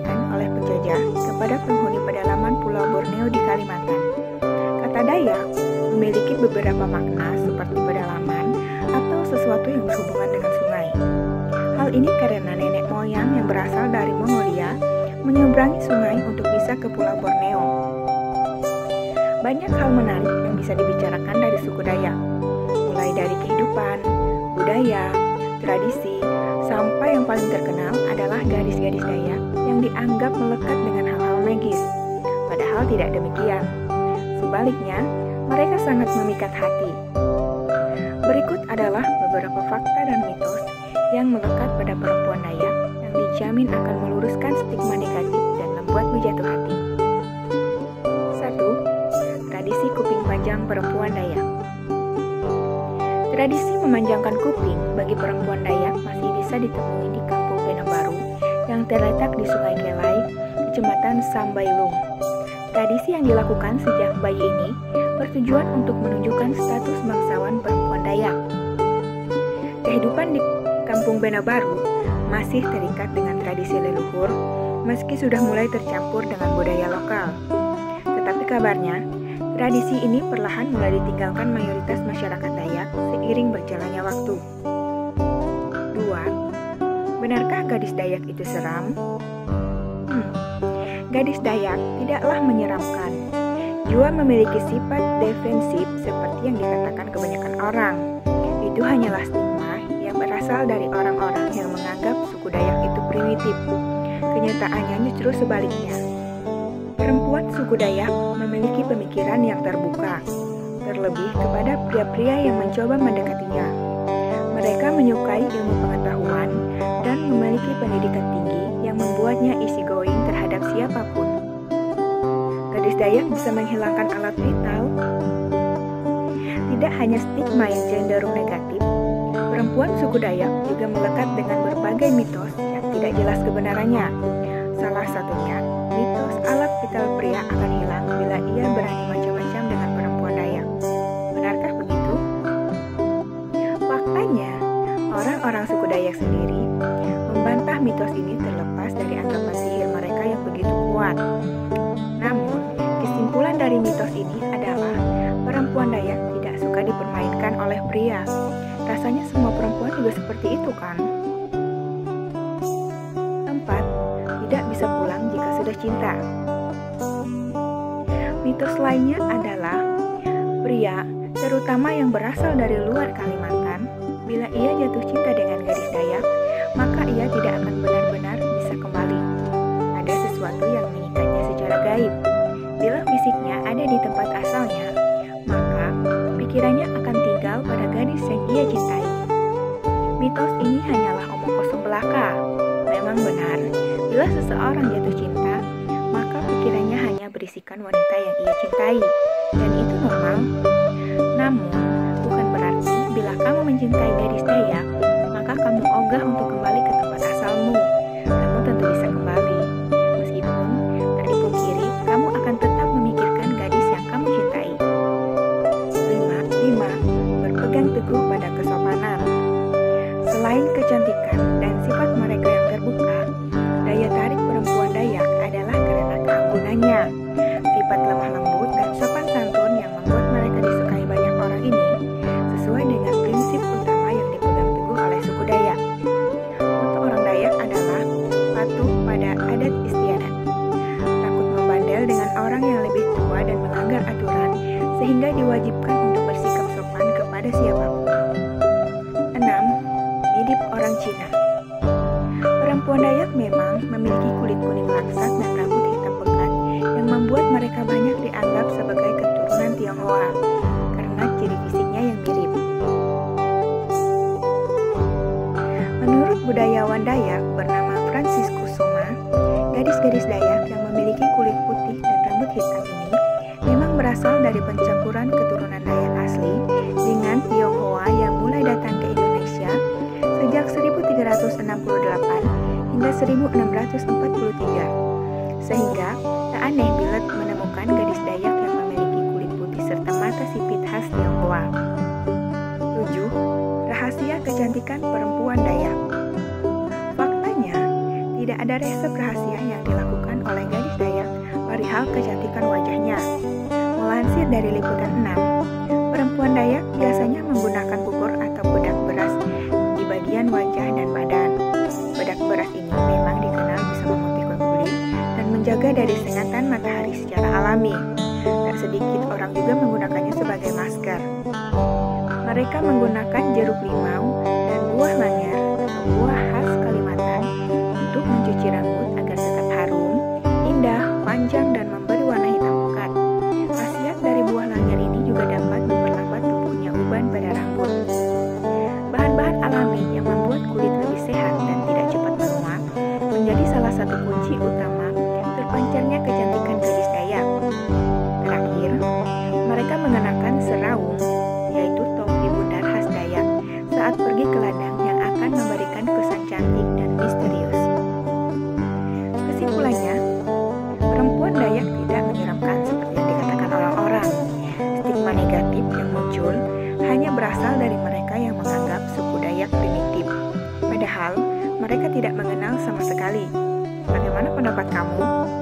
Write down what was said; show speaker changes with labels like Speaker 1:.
Speaker 1: diberikan oleh penjajah kepada penghuni pedalaman Pulau Borneo di Kalimantan. Kata Dayak memiliki beberapa makna seperti pedalaman atau sesuatu yang berhubungan dengan sungai. Hal ini karena nenek moyang yang berasal dari Mongolia menyeberangi sungai untuk bisa ke Pulau Borneo. Banyak hal menarik yang bisa dibicarakan dari suku Dayak, mulai dari kehidupan, budaya, tradisi, sampai yang paling terkenal adalah gadis-gadis Dayak yang dianggap melekat dengan hal-hal magis. Padahal tidak demikian. Sebaliknya, mereka sangat memikat hati. Berikut adalah beberapa fakta dan mitos yang melekat pada perempuan Dayak yang dijamin akan meluruskan stigma negatif dan membuatmu jatuh hati. 1. Tradisi kuping panjang perempuan Dayak. Tradisi memanjangkan kuping bagi perempuan Dayak masih bisa ditemui di Kampung Bena Baru yang terletak di Sungai Kelai, Kecamatan Sambailung. Tradisi yang dilakukan sejak bayi ini bertujuan untuk menunjukkan status bangsawan perempuan Dayak. Kehidupan di Kampung Bena Baru masih terikat dengan tradisi leluhur meski sudah mulai tercampur dengan budaya lokal. Tetapi kabarnya, tradisi ini perlahan mulai ditinggalkan mayoritas masyarakat Dayak seiring berjalannya waktu. 2. Benarkah gadis Dayak itu seram? Gadis Dayak tidaklah menyeramkan. Jua memiliki sifat defensif seperti yang dikatakan kebanyakan orang. Itu hanyalah stigma yang berasal dari orang-orang yang menganggap suku Dayak itu primitif. Kenyataannya justru sebaliknya. Perempuan suku Dayak memiliki pemikiran yang terbuka, terlebih kepada pria-pria yang mencoba mendekatinya. Mereka menyukai ilmu pengetahuan dan memiliki pendidikan tinggi yang membuatnya easygoing terhadap siapapun. Gadis Dayak bisa menghilangkan alat vital. Tidak hanya stigma yang cenderung negatif, perempuan suku Dayak juga melekat dengan berbagai mitos yang tidak jelas kebenarannya. Salah satunya, mitos alat vital pria akan hilang bila ia berani macam-macam dengan perempuan Dayak. Benarkah begitu? Faktanya, orang-orang suku Dayak sendiri membantah mitos ini terlepas dari anggapan sihir mereka yang begitu kuat. Namun, kesimpulan dari mitos ini adalah perempuan Dayak tidak suka dipermainkan oleh pria. Rasanya semua perempuan juga seperti itu kan? 4. Tidak bisa pulang jika sudah cinta. Mitos lainnya adalah pria, terutama yang berasal dari luar Kalimantan, bila ia jatuh cinta dengan gadis Dayak, maka ia tidak akan benar-benar bisa kembali. Ada sesuatu yang mengikatnya secara gaib. Bila fisiknya ada di tempat asalnya, maka pikirannya akan tinggal pada gadis yang ia cintai. Mitos ini hanyalah omong kosong belaka. Memang benar, bila seseorang jatuh cinta, maka pikirannya hanya berisikan wanita yang ia cintai, dan itu normal. Namun, bukan berarti bila kamu mencintai gadis Dayak, maka kamu ogah untuk kembali ke tempat asalmu. Kamu tentu bisa kembali. Meskipun tak dipungkiri, kamu akan tetap memikirkan gadis yang kamu cintai. 5. Berpegang teguh pada kesopanan. Selain kecantikan dan sifat mereka yang terbuka, daya tarik perempuan Dayak adalah karena keanggunannya. Sifat lemah lembut dan sopan santun yang membuat mereka disukai banyak orang ini sesuai dengan prinsip utama yang dipegang teguh oleh suku Dayak. Untuk orang Dayak adalah patuh pada adat istiadat, takut membandel dengan orang yang lebih tua dan melanggar aturan sehingga diwajibkan untuk bersikap sopan kepada siapapun. 6. Mirip orang Cina. Perempuan Dayak memang memiliki kulit kuning langsat dan rambut hitam pekat yang membuat mereka banyak dianggap sebagai keturunan Tionghoa karena ciri fisiknya yang mirip. Menurut budayawan Dayak bernama Franciscus Soma, gadis-gadis Dayak yang memiliki kulit putih dan rambut hitam ini memang berasal dari pencampuran keturunan Dayak asli dengan Tionghoa yang mulai datang ke Indonesia sejak 1368 hingga 1643. Sehingga tak aneh bila menemukan gadis Dayak yang memiliki kulit putih serta mata sipit khas Tionghoa. 7. Rahasia kecantikan perempuan Dayak. Faktanya, tidak ada resep rahasia yang dilakukan oleh gadis Dayak perihal kecantikan wajahnya. Melansir dari Liputan 6, perempuan Dayak biasanya menggunakan bubur atau bedak beras di bagian wajah dan badan. Bedak beras ini memang dikenal bisa memutihkan kulit dan menjaga dari sengatan matahari secara alami. Tak sedikit orang juga menggunakannya sebagai masker. Mereka menggunakan jeruk limau dan buah manggar atau buah khas Kalimantan untuk mencuci rambut agar tetap harum, indah, panjang, dan memberi warna hitam pekat. Khasiat dari buah langgar ini juga dapat memperlambat tumbuhnya uban pada rambut. Bahan-bahan alami yang membuat kulit lebih sehat dan tidak cepat menua menjadi salah satu kunci utama terpancarnya kecantikan gadis Dayak. Terakhir, mereka mengenakan seraung, yaitu topi bundar khas Dayak, saat pergi ke ladang yang akan memberikan kesan cantik dan misterius. Kesimpulannya, perempuan Dayak tidak menyeramkan seperti yang dikatakan orang-orang. Stigma negatif yang muncul hanya berasal dari mereka yang menganggap suku Dayak primitif, padahal mereka tidak mengenal sama sekali. Bagaimana pendapat kamu?